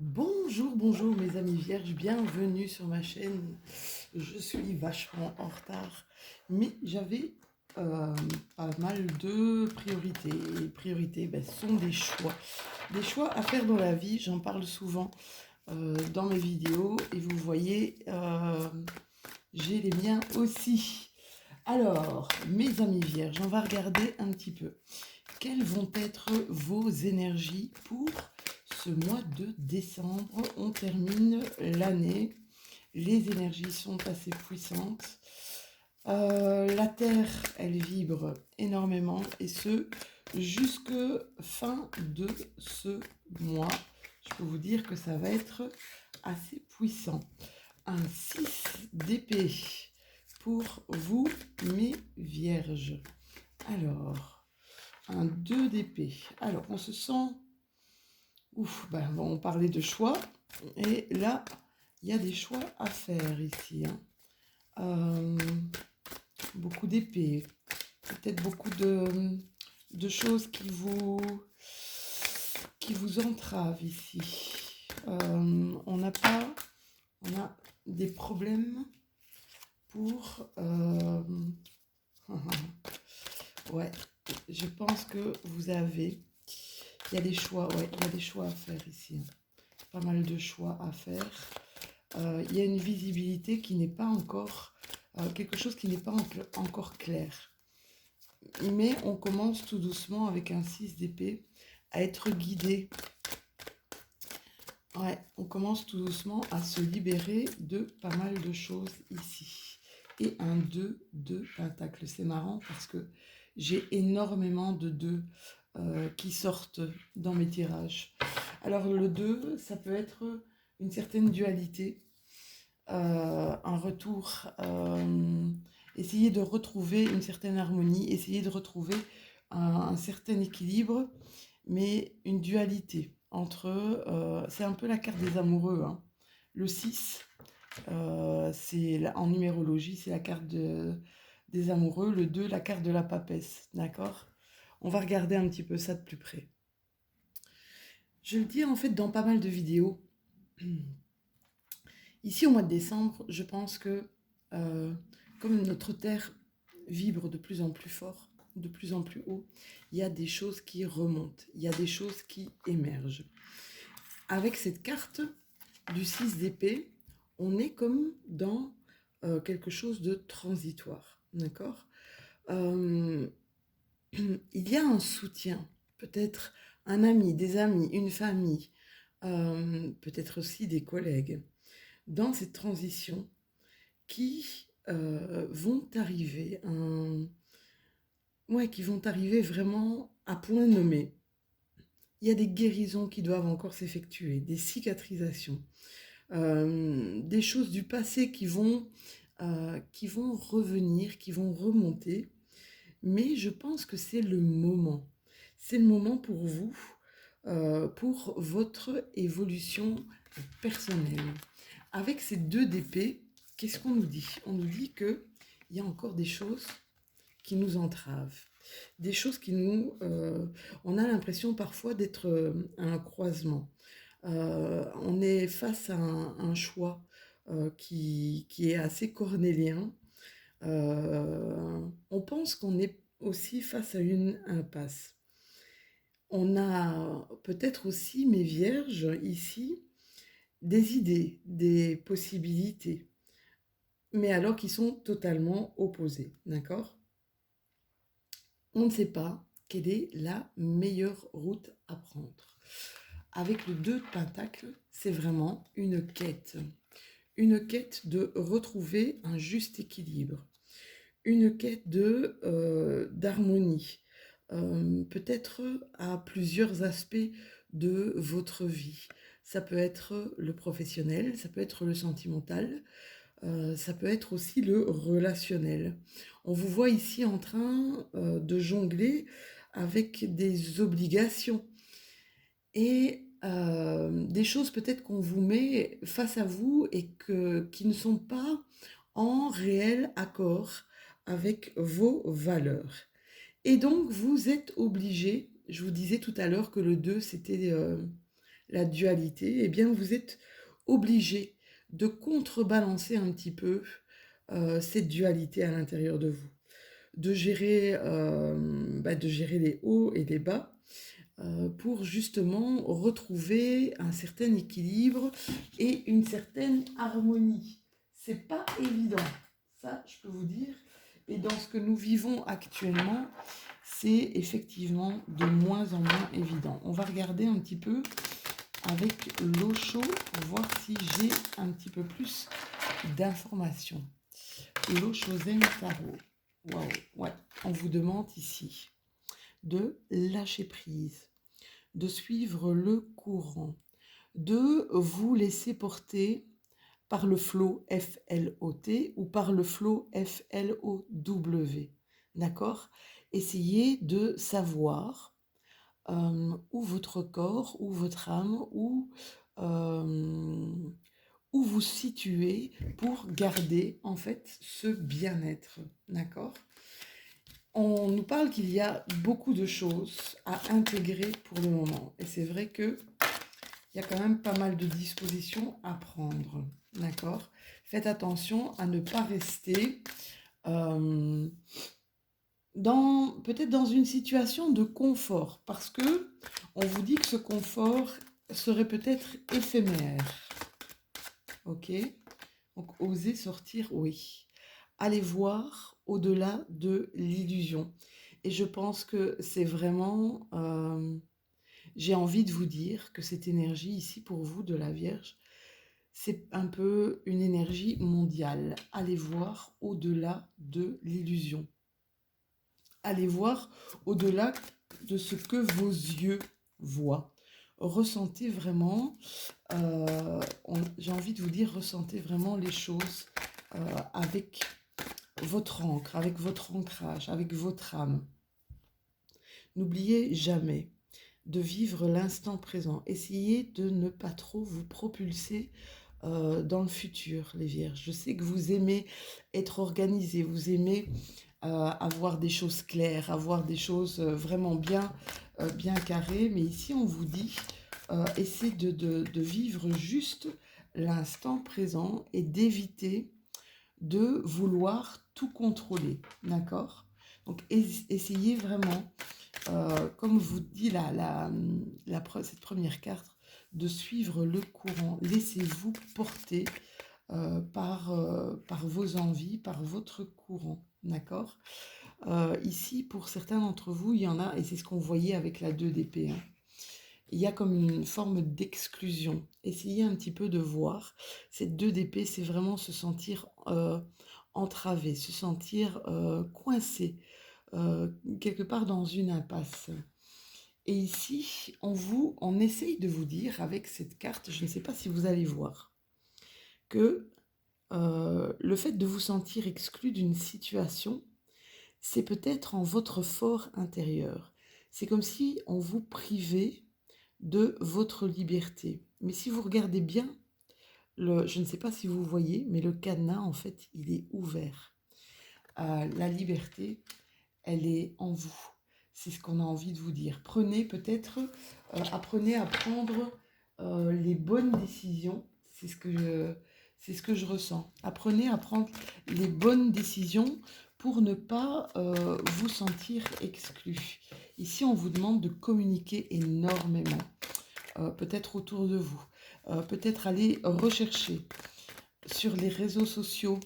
Bonjour, bonjour mes amis vierges, bienvenue sur ma chaîne. Je suis vachement en retard, mais j'avais euh, pas mal de priorités. Et les priorités, ce sont des choix. Des choix à faire dans la vie, j'en parle souvent dans mes vidéos et vous voyez, j'ai les miens aussi. Alors, mes amis vierges, on va regarder un petit peu. Quelles vont être vos énergies pour ce mois de décembre? On termine l'année. Les énergies sont assez puissantes. La Terre, elle vibre énormément et ce, jusque fin de ce mois. Je peux vous dire que ça va être assez puissant. Un 6 d'épée pour vous, mes vierges. Alors, un 2 d'épée. Alors, on se sent... Ouf, bon, on parlait de choix. Et là, il y a des choix à faire ici. Beaucoup d'épées. Peut-être beaucoup de choses qui vous entravent ici. On n'a pas... On a des problèmes pour... ouais, je pense que vous avez... Il y a des choix, ouais, il y a des choix à faire ici. Pas mal de choix à faire. Il y a une visibilité qui n'est pas encore... quelque chose qui n'est pas encore clair. Mais on commence tout doucement avec un 6 d'épée à être guidé. Ouais, on commence tout doucement à se libérer de pas mal de choses ici. Et un 2 de pentacle. C'est marrant parce que j'ai énormément de 2 qui sortent dans mes tirages. Alors le 2, ça peut être une certaine dualité, un retour, essayer de retrouver une certaine harmonie, essayer de retrouver un certain équilibre, mais une dualité entre... c'est un peu la carte des amoureux, hein. Le 6, en numérologie, c'est la carte des amoureux. Le 2, la carte de la papesse, d'accord? On va regarder un petit peu ça de plus près. Je le dis en fait dans pas mal de vidéos. Ici, au mois de décembre, je pense que comme notre Terre vibre de plus en plus fort, de plus en plus haut, il y a des choses qui remontent, il y a des choses qui émergent. Avec cette carte du 6 d'épée, on est comme dans quelque chose de transitoire, d'accord? Il y a un soutien, peut-être un ami, des amis, une famille, peut-être aussi des collègues, dans cette transition qui vont arriver qui vont arriver vraiment à point nommé. Il y a des guérisons qui doivent encore s'effectuer, des cicatrisations, des choses du passé qui vont revenir, qui vont remonter. Mais je pense que c'est le moment. C'est le moment pour vous, pour votre évolution personnelle. Avec ces 2 d'épée, qu'est-ce qu'on nous dit? On nous dit qu'il y a encore des choses qui nous entravent. Des choses qui nous... on a l'impression parfois d'être à un croisement. On est face à un choix qui est assez cornélien. On pense qu'on est aussi face à une impasse. On a peut-être aussi, mes vierges, ici, des idées, des possibilités, mais alors qui sont totalement opposées, d'accord? On ne sait pas quelle est la meilleure route à prendre. Avec le 2 de Pentacle, c'est vraiment une quête de retrouver un juste équilibre, une quête d'harmonie, peut-être à plusieurs aspects de votre vie. Ça peut être le professionnel, ça peut être le sentimental, ça peut être aussi le relationnel. On vous voit ici en train de jongler avec des obligations et des choses peut-être qu'on vous met face à vous et qui ne sont pas en réel accord avec vos valeurs. Et donc, vous êtes obligé, je vous disais tout à l'heure que le 2, c'était la dualité, eh bien vous êtes obligé de contrebalancer un petit peu cette dualité à l'intérieur de vous, de gérer les hauts et les bas pour justement retrouver un certain équilibre et une certaine harmonie. C'est pas évident, ça je peux vous dire. Et dans ce que nous vivons actuellement, c'est effectivement de moins en moins évident. On va regarder un petit peu avec l'eau chaude pour voir si j'ai un petit peu plus d'informations. L'eau Chosen Tarot. Waouh, ouais, on vous demande ici de lâcher prise, de suivre le courant, de vous laisser porter par le flot F-L-O-T ou par le flot F-L-O-W. D'accord? Essayez de savoir où votre corps, où votre âme, euh, où vous situez pour garder en fait ce bien-être. D'accord? On nous parle qu'il y a beaucoup de choses à intégrer pour le moment. Et c'est vrai que il y a quand même pas mal de dispositions à prendre. D'accord? Faites attention à ne pas rester peut-être dans une situation de confort. Parce que on vous dit que ce confort serait peut-être éphémère. Ok? Donc, osez sortir, oui. Allez voir au-delà de l'illusion. Et je pense que c'est vraiment... j'ai envie de vous dire que cette énergie ici pour vous de la Vierge, c'est un peu une énergie mondiale. Allez voir au-delà de l'illusion. Allez voir au-delà de ce que vos yeux voient. Ressentez vraiment, j'ai envie de vous dire, ressentez vraiment les choses avec votre encre, avec votre ancrage, avec votre âme. N'oubliez jamais de vivre l'instant présent. Essayez de ne pas trop vous propulser dans le futur, les Vierges. Je sais que vous aimez être organisés, vous aimez avoir des choses claires, avoir des choses vraiment bien carrées. Mais ici, on vous dit, essayez de vivre juste l'instant présent et d'éviter de vouloir tout contrôler, d'accord? Donc, essayez vraiment, comme vous dit cette première carte, de suivre le courant. Laissez-vous porter par vos envies, par votre courant, d'accord? Ici, pour certains d'entre vous, il y en a, et c'est ce qu'on voyait avec la 2 d'épée, hein, il y a comme une forme d'exclusion. Essayez un petit peu de voir. Cette 2 d'épée, c'est vraiment se sentir entravé, se sentir coincé, quelque part dans une impasse. Et ici, on essaye de vous dire, avec cette carte, je ne sais pas si vous allez voir, que le fait de vous sentir exclu d'une situation, c'est peut-être en votre fort intérieur. C'est comme si on vous privait de votre liberté. Mais si vous regardez bien, je ne sais pas si vous voyez, mais le cadenas, en fait, il est ouvert. La liberté, elle est en vous. C'est ce qu'on a envie de vous dire. Prenez peut-être, apprenez à prendre les bonnes décisions. C'est ce que je ressens. Apprenez à prendre les bonnes décisions pour ne pas vous sentir exclu. Ici, on vous demande de communiquer énormément, peut-être autour de vous. Peut-être aller rechercher sur les réseaux sociaux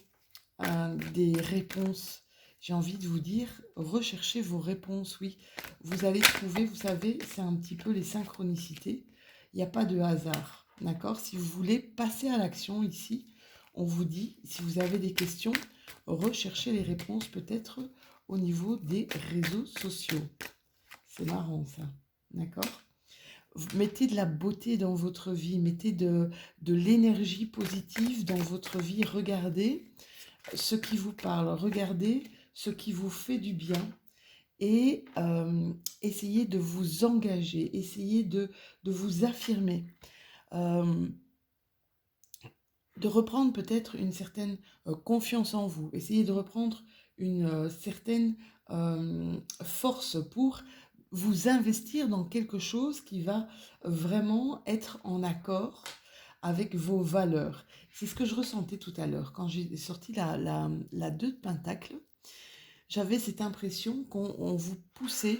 des réponses. J'ai envie de vous dire, recherchez vos réponses, oui. Vous allez trouver, vous savez, c'est un petit peu les synchronicités. Il n'y a pas de hasard, d'accord? Si vous voulez passer à l'action ici, on vous dit, si vous avez des questions, recherchez les réponses peut-être au niveau des réseaux sociaux. C'est marrant ça, d'accord? Mettez de la beauté dans votre vie, mettez de l'énergie positive dans votre vie. Regardez ce qui vous parle, regardez ce qui vous fait du bien et essayez de vous engager, essayez de vous affirmer, de reprendre peut-être une certaine confiance en vous, essayez de reprendre une certaine force pour vous investir dans quelque chose qui va vraiment être en accord avec vos valeurs. C'est ce que je ressentais tout à l'heure. Quand j'ai sorti la 2 de Pentacle, j'avais cette impression qu'on vous poussait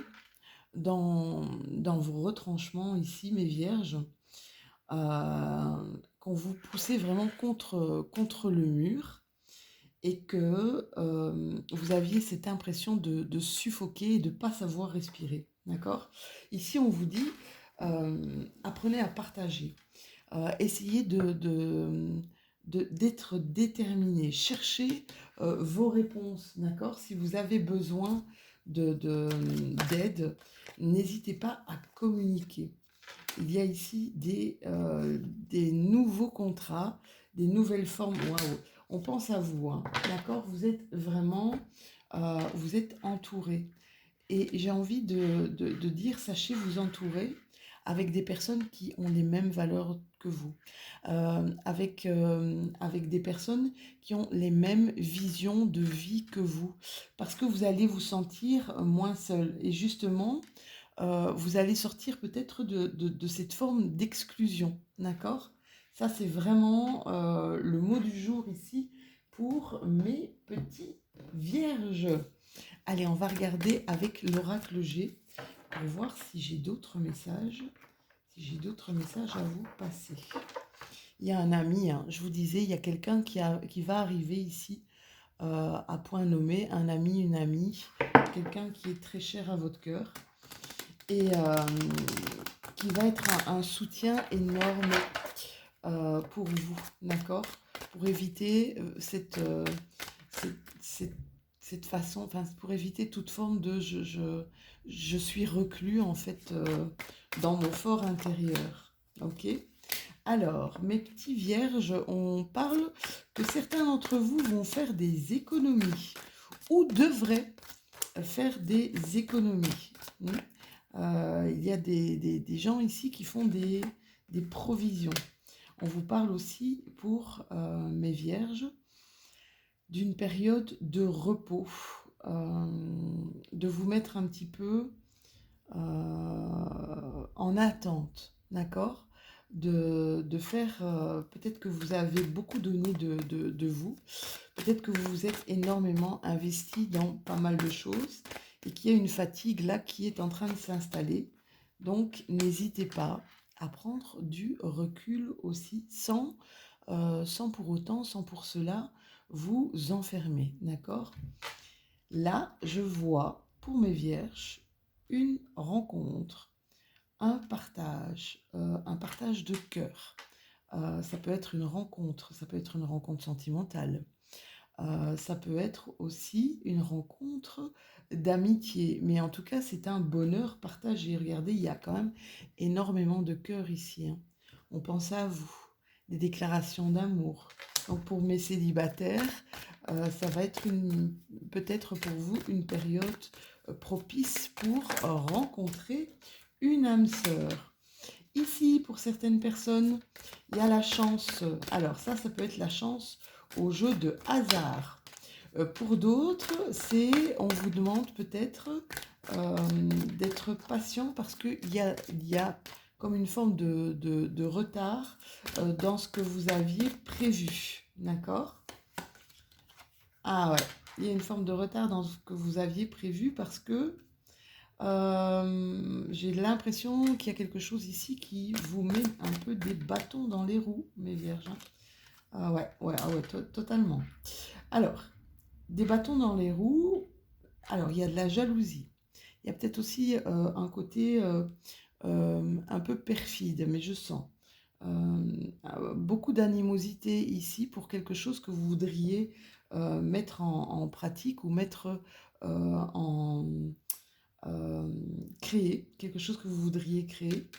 dans vos retranchements ici, mes vierges, qu'on vous poussait vraiment contre le mur et que vous aviez cette impression de suffoquer et de ne pas savoir respirer. D'accord? Ici, on vous dit, apprenez à partager. Essayez d'être déterminé. Cherchez vos réponses. D'accord? Si vous avez besoin d'aide, n'hésitez pas à communiquer. Il y a ici des nouveaux contrats, des nouvelles formes. Waouh, on pense à vous, hein. D'accord? Vous êtes vraiment, vous êtes entouré. Et j'ai envie de dire, sachez vous entourer avec des personnes qui ont les mêmes valeurs que vous, avec des personnes qui ont les mêmes visions de vie que vous, parce que vous allez vous sentir moins seul. Et justement, vous allez sortir peut-être de cette forme d'exclusion, d'accord? Ça, c'est vraiment le mot du jour ici pour mes petits vierges. Allez, on va regarder avec l'oracle G pour voir si j'ai d'autres messages, à vous passer. Il y a un ami, hein, je vous disais, il y a quelqu'un qui va arriver ici à point nommé, un ami, une amie, quelqu'un qui est très cher à votre cœur et qui va être un soutien énorme pour vous, d'accord? Pour éviter cette façon, enfin pour éviter toute forme de je suis reclus en fait dans mon fort intérieur, ok? Alors, mes petits vierges, on parle que certains d'entre vous vont faire des économies ou devraient faire des économies. Il y a des gens ici qui font des provisions. On vous parle aussi pour mes vierges d'une période de repos, de vous mettre un petit peu en attente, d'accord? De faire, peut-être que vous avez beaucoup donné de vous, peut-être que vous vous êtes énormément investi dans pas mal de choses et qu'il y a une fatigue là qui est en train de s'installer. Donc n'hésitez pas à prendre du recul aussi sans pour autant, sans pour cela vous enfermer, d'accord? Là, je vois pour mes vierges une rencontre, un partage de cœur. Ça peut être une rencontre, ça peut être une rencontre sentimentale. Ça peut être aussi une rencontre d'amitié. Mais en tout cas, c'est un bonheur partagé. Regardez, il y a quand même énormément de cœur ici, hein. On pense à vous, des déclarations d'amour. Donc pour mes célibataires, ça va être peut-être pour vous une période propice pour rencontrer une âme sœur. Ici, pour certaines personnes, il y a la chance. Alors ça peut être la chance au jeu de hasard. Pour d'autres, on vous demande peut-être d'être patient parce qu'il y a comme une forme de retard dans ce que vous aviez prévu. D'accord? Ah ouais, il y a une forme de retard dans ce que vous aviez prévu parce que j'ai l'impression qu'il y a quelque chose ici qui vous met un peu des bâtons dans les roues, mes vierges, hein. Ah ouais, totalement. Alors, des bâtons dans les roues, alors il y a de la jalousie. Il y a peut-être aussi un côté un peu perfide, mais je sens beaucoup d'animosité ici pour quelque chose que vous voudriez mettre en pratique ou mettre en créer, quelque chose que vous voudriez créer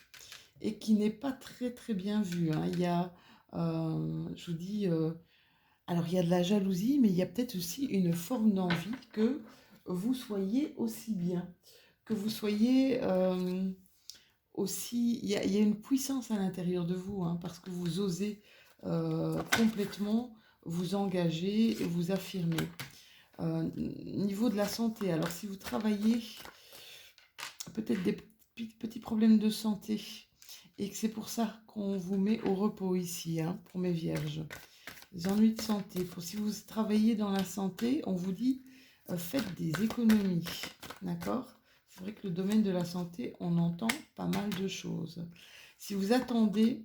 et qui n'est pas très très bien vu, hein. Il y a, je vous dis, alors il y a de la jalousie, mais il y a peut-être aussi une forme d'envie que vous soyez aussi bien, que vous soyez aussi, il y a une puissance à l'intérieur de vous, hein, parce que vous osez complètement vous engager et vous affirmer. Niveau de la santé, alors si vous travaillez peut-être des petits problèmes de santé et que c'est pour ça qu'on vous met au repos ici, hein, pour mes vierges. Les ennuis de santé. Si vous travaillez dans la santé, on vous dit faites des économies, d'accord? C'est vrai que le domaine de la santé, on entend pas mal de choses. Si vous attendez...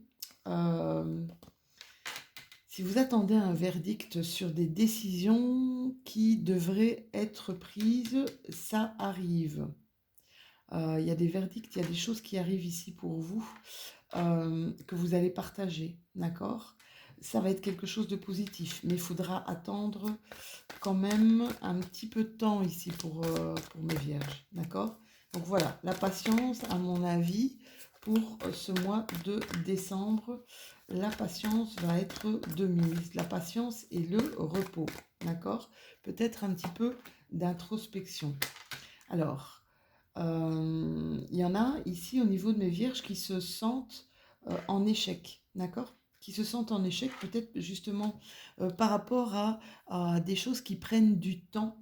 si vous attendez un verdict sur des décisions qui devraient être prises, ça arrive. Il y a des verdicts, il y a des choses qui arrivent ici pour vous, que vous allez partager, d'accord? Ça va être quelque chose de positif, mais il faudra attendre quand même un petit peu de temps ici pour mes vierges, d'accord? Donc voilà, la patience, à mon avis, pour ce mois de décembre, la patience va être de mise. La patience et le repos, d'accord? Peut-être un petit peu d'introspection. Alors, il y en a ici au niveau de mes vierges qui se sentent en échec, d'accord? Qui se sentent en échec peut-être justement par rapport à des choses qui prennent du temps,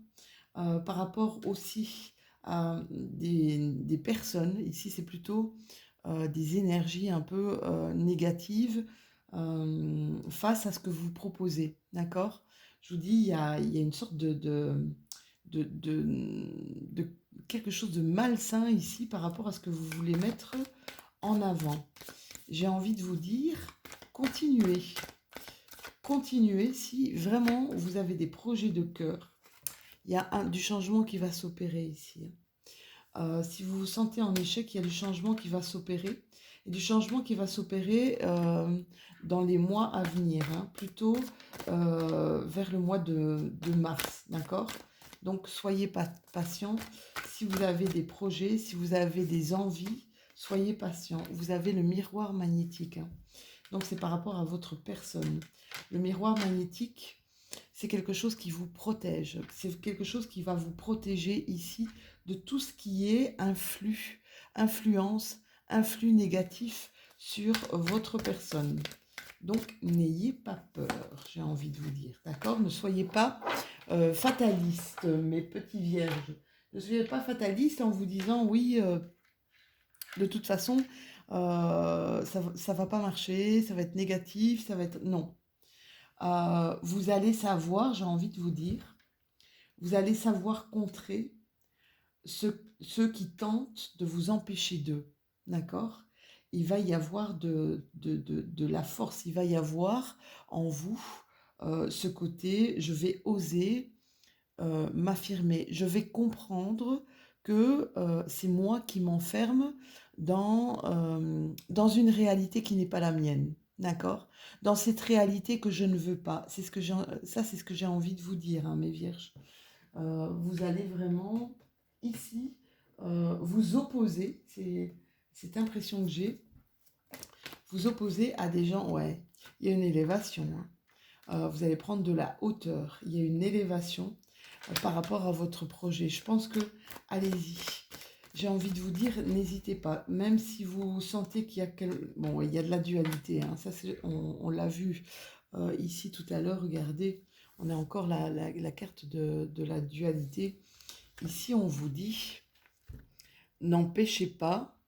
par rapport aussi à des personnes. Ici, c'est plutôt des énergies un peu négatives face à ce que vous proposez, d'accord? Je vous dis, il y a une sorte de quelque chose de malsain ici par rapport à ce que vous voulez mettre en avant. J'ai envie de vous dire, continuez. Continuez si vraiment vous avez des projets de cœur. Il y a du changement qui va s'opérer ici. Si vous vous sentez en échec, il y a du changement qui va s'opérer. Et du changement qui va s'opérer dans les mois à venir, hein, plutôt vers le mois de mars, d'accord? Donc, soyez patient. Si vous avez des projets, si vous avez des envies, soyez patient. Vous avez le miroir magnétique, hein. Donc, c'est par rapport à votre personne. Le miroir magnétique, c'est quelque chose qui vous protège. C'est quelque chose qui va vous protéger ici de tout ce qui est influence, influx négatif sur votre personne. Donc, n'ayez pas peur, j'ai envie de vous dire, d'accord? Ne soyez pas fatalistes, mes petits vierges. Ne soyez pas fatalistes en vous disant, oui, de toute façon, ça va pas marcher, ça va être négatif, ça va être... Non. Vous allez savoir, j'ai envie de vous dire, vous allez savoir contrer ceux qui tentent de vous empêcher d'eux, d'accord? Il va y avoir de la force, il va y avoir en vous ce côté, je vais oser m'affirmer, je vais comprendre que c'est moi qui m'enferme dans une réalité qui n'est pas la mienne, d'accord? Dans cette réalité que je ne veux pas. C'est ce que ça, c'est ce que j'ai envie de vous dire, hein, mes vierges. Vous allez vraiment ici vous opposer, c'est cette impression que j'ai, vous opposer à des gens, ouais, il y a une élévation, hein. Vous allez prendre de la hauteur, il y a une élévation par rapport à votre projet. Je pense que, allez-y, j'ai envie de vous dire, n'hésitez pas, même si vous sentez qu'il y a bon, il y a de la dualité, hein, ça on l'a vu ici tout à l'heure, regardez, on a encore la carte de la dualité. Ici, on vous dit, n'empêchez pas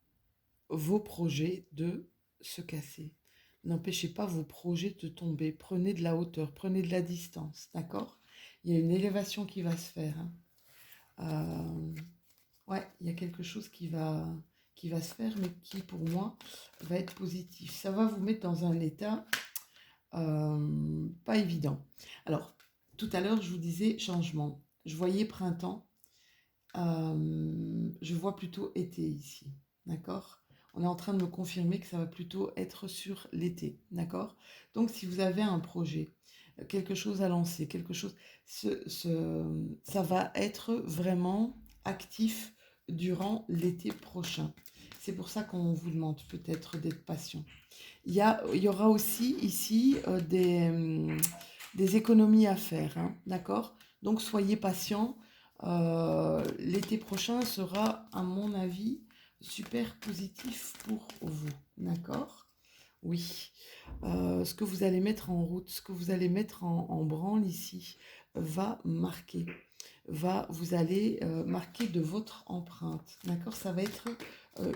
vos projets de se casser. N'empêchez pas vos projets de tomber. Prenez de la hauteur, prenez de la distance, d'accord? Il y a une élévation qui va se faire, hein. Ouais, il y a quelque chose qui va se faire, mais qui, pour moi, va être positif. Ça va vous mettre dans un état pas évident. Alors, tout à l'heure, je vous disais changement. Je voyais printemps. Je vois plutôt été ici, d'accord? On est en train de me confirmer que ça va plutôt être sur l'été, d'accord? Donc, si vous avez un projet, quelque chose à lancer, quelque chose, ça va être vraiment actif durant l'été prochain. C'est pour ça qu'on vous demande peut-être d'être patient. Il y aura aussi ici des économies à faire, hein, d'accord? Donc, soyez patient. L'été prochain sera, à mon avis, super positif pour vous, d'accord? Oui. Ce que vous allez mettre en route, ce que vous allez mettre en branle ici, va marquer. vous allez marquer de votre empreinte. D'accord? Ça va être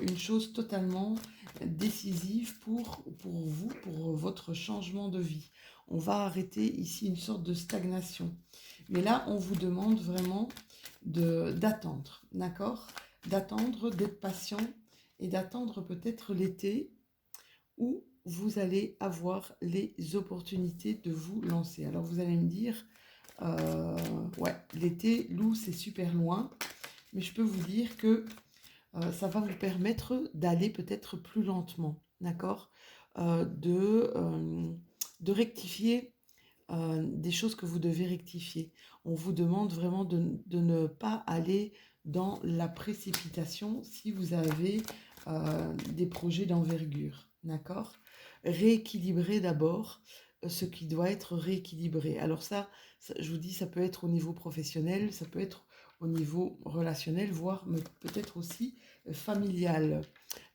une chose totalement décisive pour vous, pour votre changement de vie. On va arrêter ici une sorte de stagnation. Mais là, on vous demande vraiment d'attendre, d'accord? D'attendre, d'être patient et d'attendre peut-être l'été où vous allez avoir les opportunités de vous lancer. Alors vous allez me dire, ouais, l'été, Lou, c'est super loin, mais je peux vous dire que ça va vous permettre d'aller peut-être plus lentement, d'accord? De rectifier des choses que vous devez rectifier. On vous demande vraiment de ne pas aller dans la précipitation si vous avez des projets d'envergure, d'accord? Rééquilibrer d'abord ce qui doit être rééquilibré. Alors ça, je vous dis, ça peut être au niveau professionnel, ça peut être au niveau relationnel, voire peut-être aussi familial.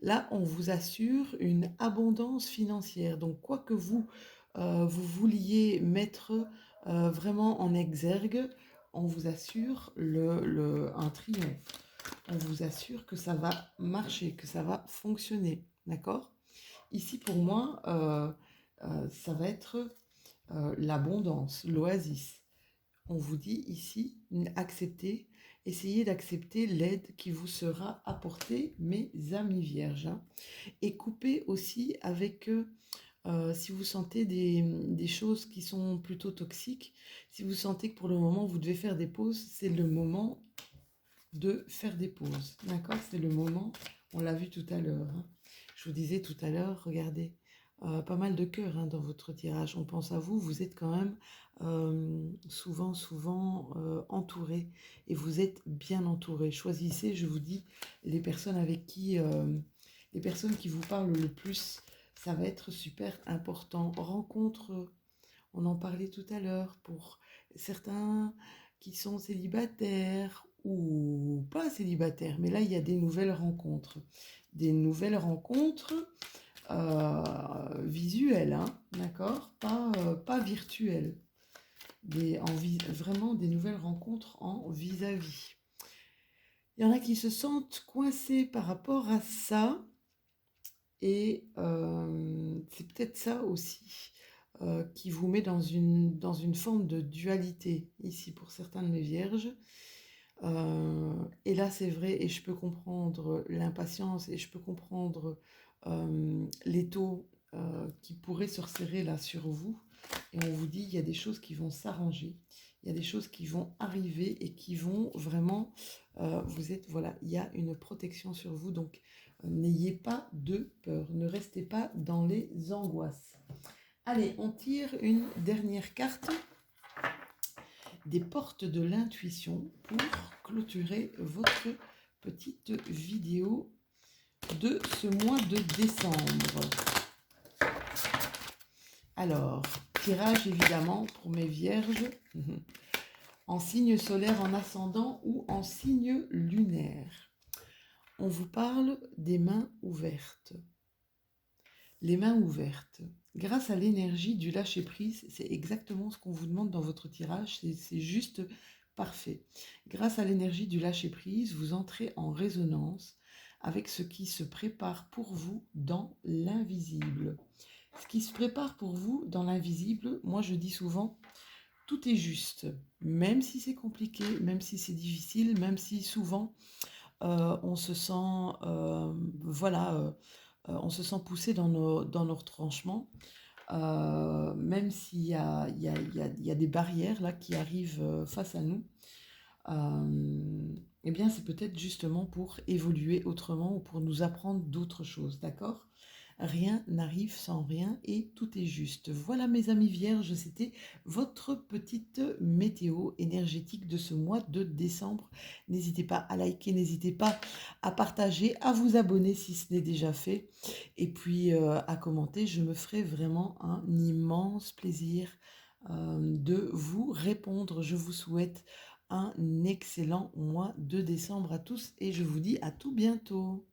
Là, on vous assure une abondance financière. Donc, quoi que vous vouliez mettre vraiment en exergue, on vous assure un triomphe. On vous assure que ça va marcher, que ça va fonctionner. D'accord? Ici, pour moi, ça va être l'abondance, l'oasis. On vous dit ici, essayez d'accepter l'aide qui vous sera apportée, mes amis vierges. Hein. Et coupez aussi avec si vous sentez des choses qui sont plutôt toxiques, si vous sentez que pour le moment vous devez faire des pauses, c'est le moment de faire des pauses. D'accord? C'est le moment, on l'a vu tout à l'heure. Hein. Je vous disais tout à l'heure, regardez, pas mal de cœur hein, dans votre tirage. On pense à vous, vous êtes quand même souvent entouré et vous êtes bien entouré. Choisissez, je vous dis, les personnes avec qui, les personnes qui vous parlent le plus. Ça va être super important. Rencontre, on en parlait tout à l'heure, pour certains qui sont célibataires ou pas célibataires. Mais là, il y a des nouvelles rencontres. Des nouvelles rencontres visuelles, hein, d'accord? Pas virtuelles. Vraiment des nouvelles rencontres en vis-à-vis. Il y en a qui se sentent coincés par rapport à ça. Et c'est peut-être ça aussi qui vous met dans une forme de dualité, ici pour certains de mes vierges. Et là, c'est vrai, et je peux comprendre l'impatience, et je peux comprendre l'étau qui pourrait se resserrer là sur vous. Et on vous dit, il y a des choses qui vont s'arranger, il y a des choses qui vont arriver et qui vont vraiment, voilà, il y a une protection sur vous, donc n'ayez pas de peur, ne restez pas dans les angoisses. Allez, on tire une dernière carte des portes de l'intuition pour clôturer votre petite vidéo de ce mois de décembre. Alors, tirage évidemment pour mes vierges en signe solaire, en ascendant ou en signe lunaire. On vous parle des mains ouvertes. Les mains ouvertes. Grâce à l'énergie du lâcher-prise, c'est exactement ce qu'on vous demande dans votre tirage, c'est juste parfait. Grâce à l'énergie du lâcher-prise, vous entrez en résonance avec ce qui se prépare pour vous dans l'invisible. Ce qui se prépare pour vous dans l'invisible, moi je dis souvent, tout est juste, même si c'est compliqué, même si c'est difficile, même si souvent on se sent, on se sent poussé dans nos retranchements, même s'il y a des barrières là qui arrivent face à nous. Eh bien, c'est peut-être justement pour évoluer autrement ou pour nous apprendre d'autres choses, d'accord? Rien n'arrive sans rien et tout est juste. Voilà mes amis vierges, c'était votre petite météo énergétique de ce mois de décembre. N'hésitez pas à liker, n'hésitez pas à partager, à vous abonner si ce n'est déjà fait. Et puis à commenter, je me ferai vraiment un immense plaisir de vous répondre. Je vous souhaite un excellent mois de décembre à tous et je vous dis à tout bientôt.